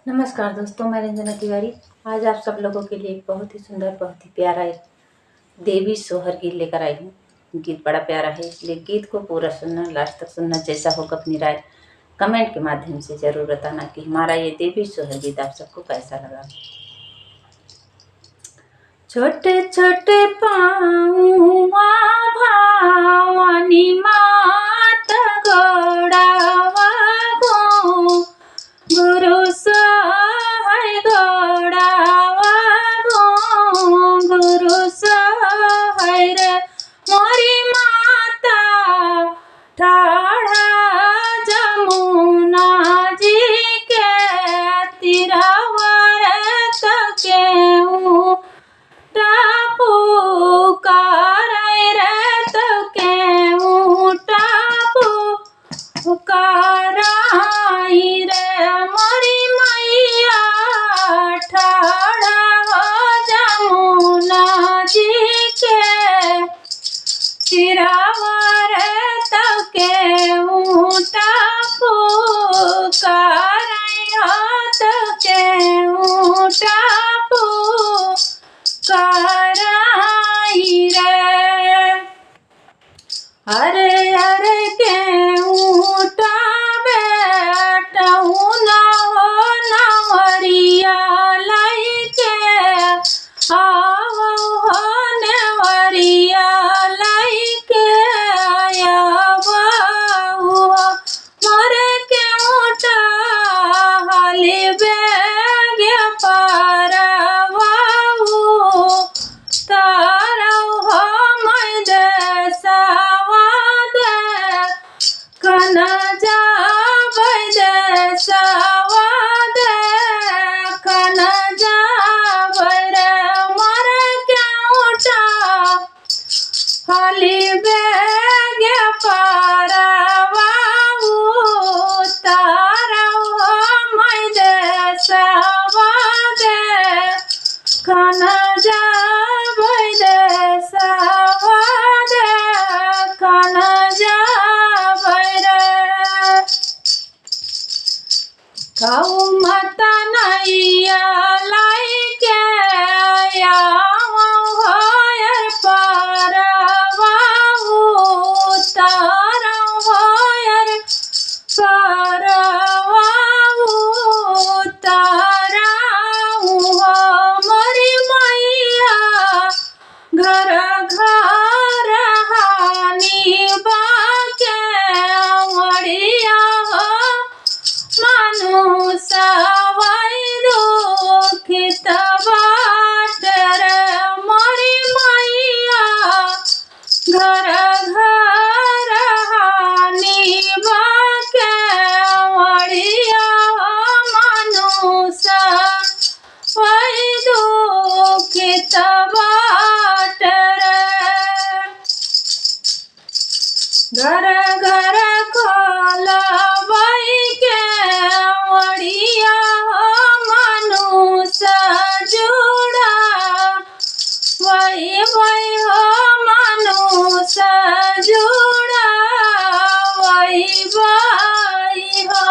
नमस्कार दोस्तों, मैं रंजना तिवारी। आज आप सब लोगों के लिए एक बहुत ही सुंदर, बहुत ही प्यारा एक देवी सोहर गीत लेकर आई हूँ। गीत बड़ा प्यारा है, इसलिए गीत को पूरा सुनना, लास्ट तक सुनना। जैसा होगा अपनी राय कमेंट के माध्यम से ज़रूर बताना कि हमारा ये देवी सोहर गीत आप सबको कैसा लगा। छोटे छोटे पाऊआ भवानी मात गोड़ावा गो गुरु सहाय गोड़ावा गो गुरु सहाय रे मोरी माता ठाड़ा जमुना जी के तिरावर तकेऊ टापू काराय रे तकेऊ टापू काराय रे मोरी मैया ठाड़ा जमुना जी के तिरावर तकेऊ टापू काराय तकेऊ टापू काराय रे। अरे अरे के ऊटा बेटऊ ना हो नवरिया लाइके आवो हो नवरिया लाइके आवो मोरे के ऊटा हाली बेग पारवा तारा हो मैं देसावा दे कन जाबै देसावा दे कन जाबै रे मोर के ऊटा हाली बेग पारवा तारा हो मैं देसावा दे कन जाबै देसावा दे कन जाबै रे। गौ माता नैया लाइके आवो होयर पारवा तारा होयर पारवा तारा हो मोरी मैया घर घर हानि बाके मड़िया हो मानुष दुखित बाट रे मोरी मैया घर घर हानि बाके मड़िया हो मानुष दुखित बाट रे। घर घर खोलबै के मड़िया हो मानुष जुड़ा वही वही हो मानुष जुड़ा वही वही हो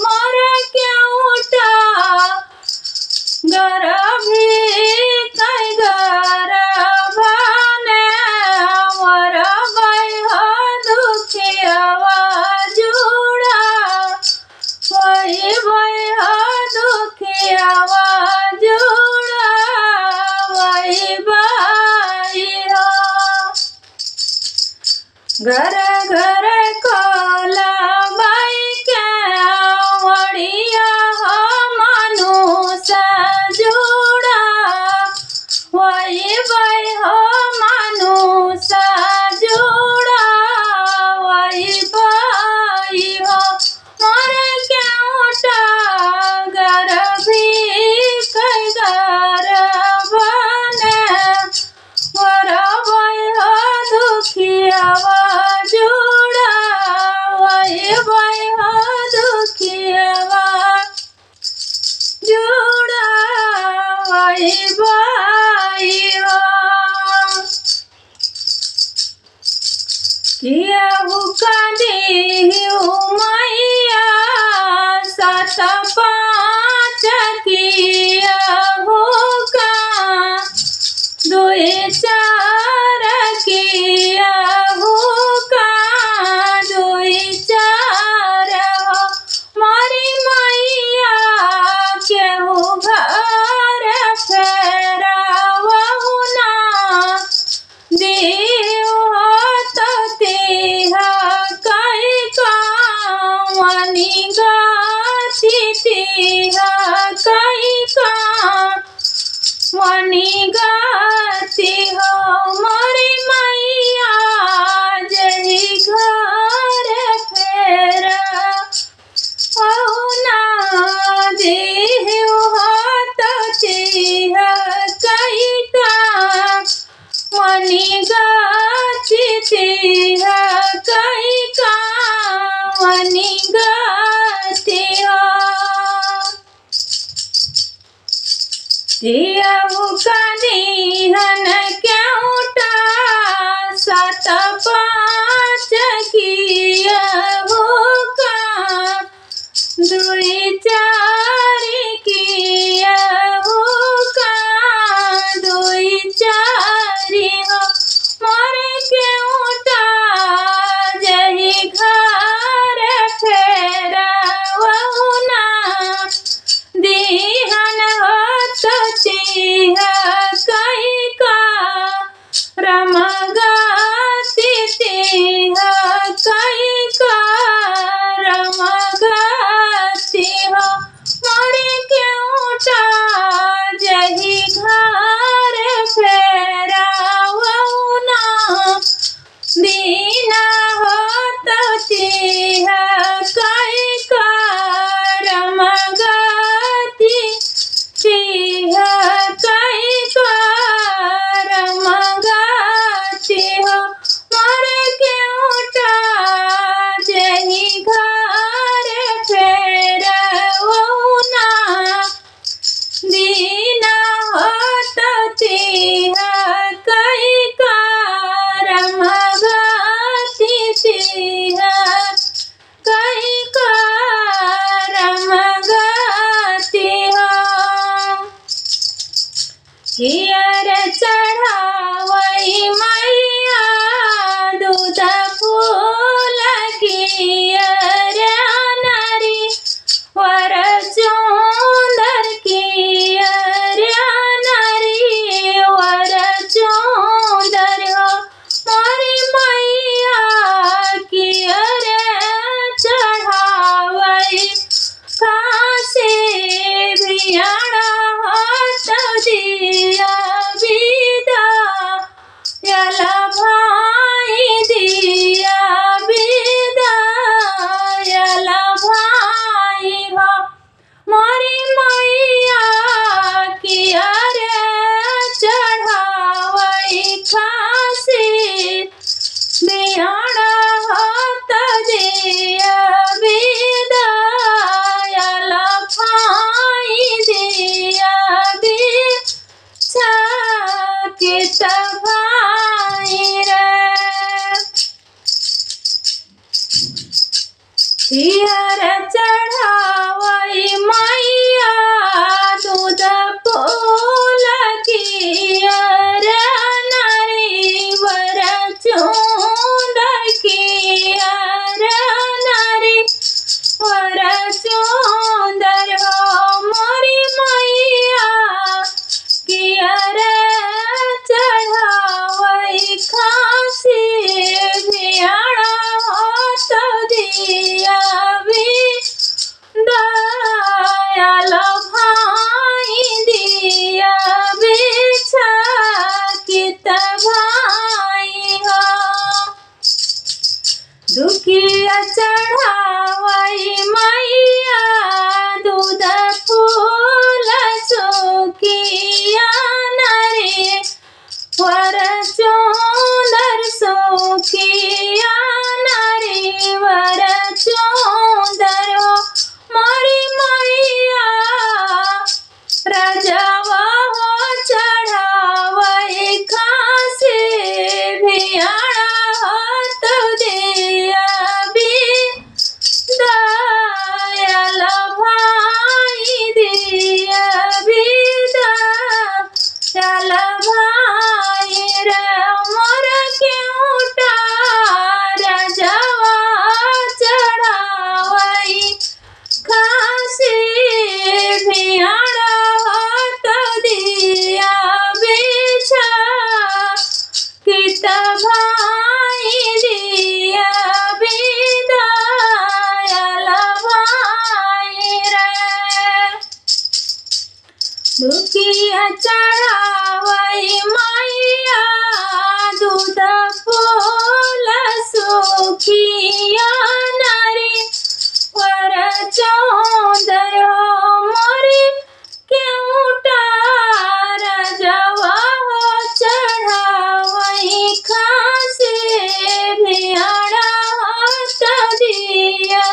मोर के ऊटा गरभी कई गरभाने मर गई हो दुखियावा जुड़ा वही वही हो दुखियावा जुड़ा वही वही हो। घर घर खोलबै के मड़िया हो मानुष जुड़ा वही वही हो मानुष जुड़ा वही वही हो मोर के ऊटा गरभी कई गरभाने मर वही हो दुखियावा चार किया हो का दुई चार हो मोरी मैया केहू घर फेरावहु ना देव तो तेहा कई कामनी गाती तेहा कई कामनी गाती हो मोरी मैया जही घर फेरा ना देह तो तेहा कई कामनी गाती तेहा कई कामनी गाती हो दियाऊ कनिहन क्योंटा सत पाँच किया हो का दुई चार किया हो का दुई चार हो मोरे क्योंटा जही घर फेरावहु ना देहन हो तो तेहा कई कारम गाती तेहा कई कारम गाती हो मोरे क्योंटा जही घर फेरावहु ना दीना हो तो तेहा कई कारम गाती तेहा कई कारम गाती हो मोरे क्योंटा जही घर फेरावहु ना दीना हो तो तेहा कई कारम गाती तेहा कई कारम गाती हो हियर चढ़ावई मैया दूध फूल कियर नारी वर चूंदर कियर नारी वर चूंदर हो मोरी मैया कियर चढ़ावई कासे भियाणा हो तो दिया विदा यला भाई दिया विदा यला भाई हो मोरी मैया किया रे चढ़ावई खासी बियाणा हो तो दिया विदा यला भाई दिया दुखिया चढ़ावई मैया दूध फूल सुखिया नारी वर चौदर मोरी केउटा रजवा चढ़ावई खासे भियाड़ा हाथ दिया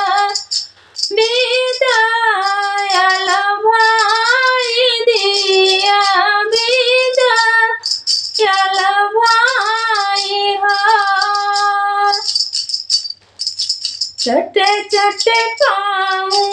विदायल भाई दिया विदायल भाई हो चटे चटे पाऊँ